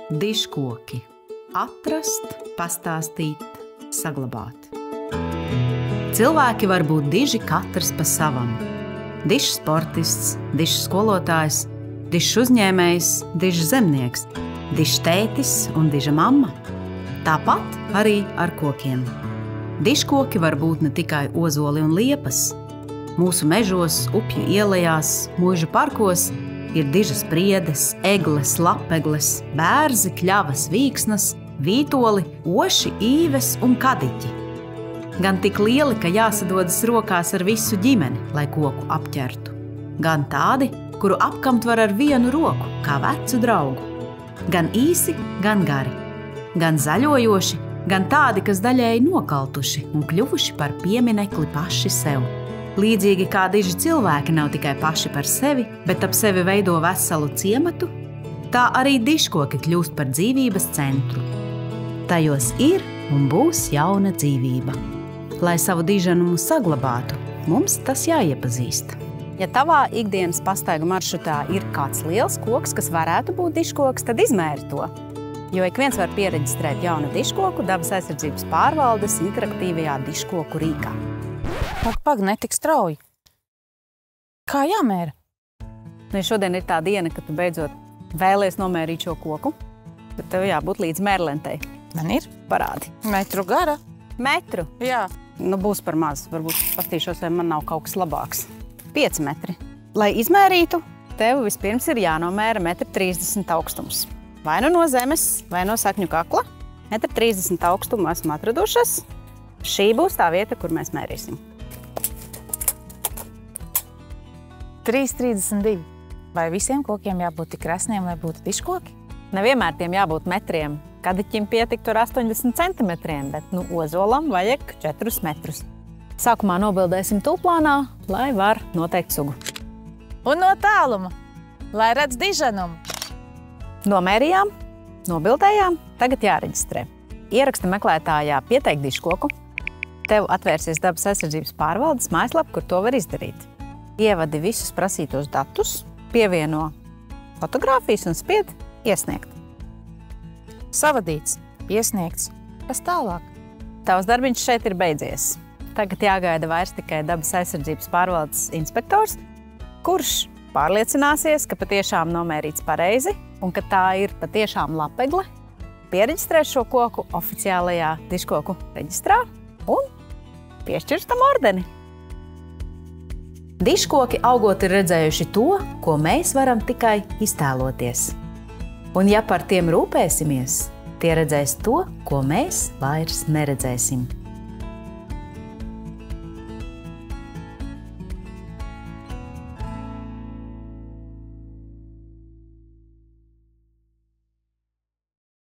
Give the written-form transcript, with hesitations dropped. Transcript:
Dižkoki. Atrast, pastāstīt, saglabāt. Cilvēki var būt diži katrs pa savam. Dižs sportists, dižs skolotājs, dižs uzņēmējs, dižs zemnieks, dižs tētis un diža mamma. Tāpat arī ar kokiem. Dižkoki var būt ne tikai ozoli un liepas. Mūsu mežos, upju ielejās, mūžu parkos ir dižas priedes, egles, lapegles, bērzi, kļavas, vīksnas, vītoli, oši, īves un kadiķi. Gan tik lieli, ka jāsadodas rokās ar visu ģimeni, lai koku apķertu. Gan tādi, kuru apkamt var ar vienu roku, kā vecu draugu. Gan īsi, gan gari. Gan zaļojoši, gan tādi, kas daļēji nokaltuši un kļuvuši par pieminekli paši sev. Līdzīgi kā diži cilvēki nav tikai paši par sevi, bet ap sevi veido veselu ciematu, tā arī dižkoki kļūst par dzīvības centru. Tajos ir un būs jauna dzīvība. Lai savu diženumu saglabātu, mums tas jāiepazīst. Ja tavā ikdienas pastaigu maršrutā ir kāds liels koks, kas varētu būt dižkoks, tad izmēri to. Jo ik viens var piereģistrēt jaunu dižkoku Dabas aizsardzības pārvaldes interaktīvajā dižkoku rīkā. Pag, netik strauji. Kā jāmēra? Šodien ir tā diena, kad tu beidzot vēlies nomērīt šo koku, bet tev jābūt līdz mērlentei. Man ir? Parādi. Metru gara. Metru? Jā. Būs par maz. Varbūt pastīšos, vai man nav kaut kas labāks. 5 metri. Lai izmērītu, tev vispirms ir jānomēra 1,30 m augstums. Vai nu no zemes, vai no sakņu kakla. 1,30 m augstumu esmu atradušas. Šī būs tā vieta, kur mēs mērīsim. 3,32. Vai visiem kokiem jābūt tik resniem, lai būtu dižkoki? Nevienmēr tiem jābūt metriem. Kadiķim pietiktu ar 80 centimetriem, bet ozolam vajag 4 metrus. Sākumā nobildēsim tūplānā, lai var noteikt sugu. Un no tāluma, lai redz diženumu. Nomērījām, nobildējām, tagad jāreģistrē. Ieraksta meklētājā pieteikt dižkoku. Tev atvērsies Dabas aizsardzības pārvaldes mājaslapa, kur to var izdarīt. Ievadi visus prasītos datus, pievieno fotogrāfijas un spied iesniegt. Savadīts, iesniegts. Kas tālāk? Tavs darbiņš šeit ir beidzies. Tagad jāgaida vairs tikai Dabas aizsardzības pārvaldes inspektors, kurš pārliecināsies, ka patiešām nomērīts pareizi un ka tā ir patiešām lapegle, piereģistrēs šo koku oficiālajā dižkoku reģistrā un piešķirs tam ordeni. Dižkoki augot ir redzējuši to, ko mēs varam tikai iztēloties. Un ja par tiem rūpēsimies, tie redzēs to, ko mēs vairs neredzēsim.